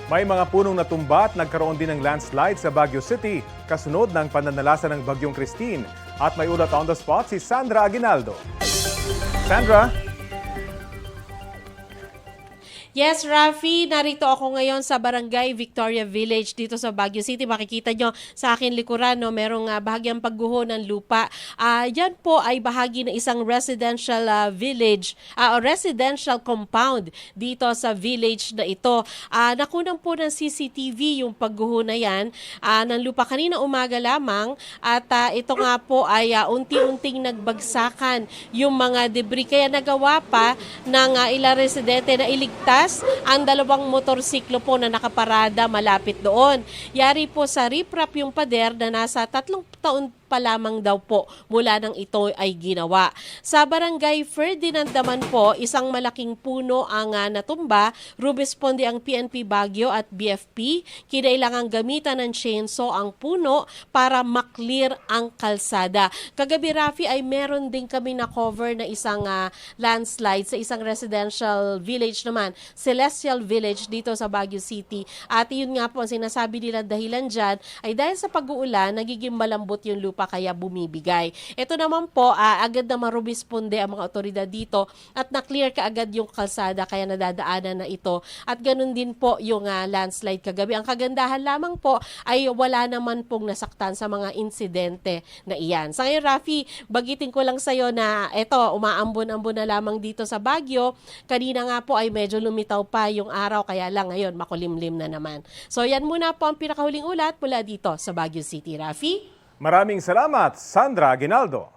May mga punong natumba at nagkaroon din ng landslide sa Baguio City kasunod ng pananalasa ng Bagyong Christine. At may ulat on the spot si Sandra Aguinaldo. Sandra? Yes, Rafi, narito ako ngayon sa Barangay Victoria Village dito sa Baguio City. Makikita nyo sa akin likuran, no, merong bahagyang pagguho ng lupa. Yan po ay bahagi ng isang residential village, o residential compound dito sa village na ito. Nakunan po ng CCTV yung pagguho na yan ng lupa kanina umaga lamang at ito nga po ay unti-unting nagbagsakan yung mga debris. Kaya nagawa pa ng ilang residente na iligtas ang dalawang motorsiklo po na nakaparada malapit doon. Yari po sa riprap yung pader na nasa 3 taon pa lamang daw po mula nang ito ay ginawa. Sa Barangay Ferdinand naman po, isang malaking puno ang natumba. Rumisponde ang PNP Baguio at BFP. Kinailangang gamitan ng chainsaw ang puno para maklear ang kalsada. Kagabi, Rafi, ay meron din kami na cover na isang landslide sa isang residential village naman, Celestial Village dito sa Baguio City. At yun nga po, ang sinasabi nila dahilan dyan ay dahil sa pag-uulan, nagiging malambot yung lupa kaya bumibigay. Ito naman po, agad na marumisponde ang mga otoridad dito at na-clear kaagad yung kalsada kaya nadadaanan na ito. At ganun din po yung landslide kagabi. Ang kagandahan lamang po ay wala naman pong nasaktan sa mga insidente na iyan. Sa ngayon, Rafi, bagitin ko lang sa'yo na ito, umaambon-ambon na lamang dito sa Baguio. Kanina nga po ay medyo lumitaw pa yung araw kaya lang ngayon makulimlim na naman. So yan muna po ang pinakahuling ulat mula dito sa Baguio City, Rafi. Maraming salamat, Sandra Aguinaldo.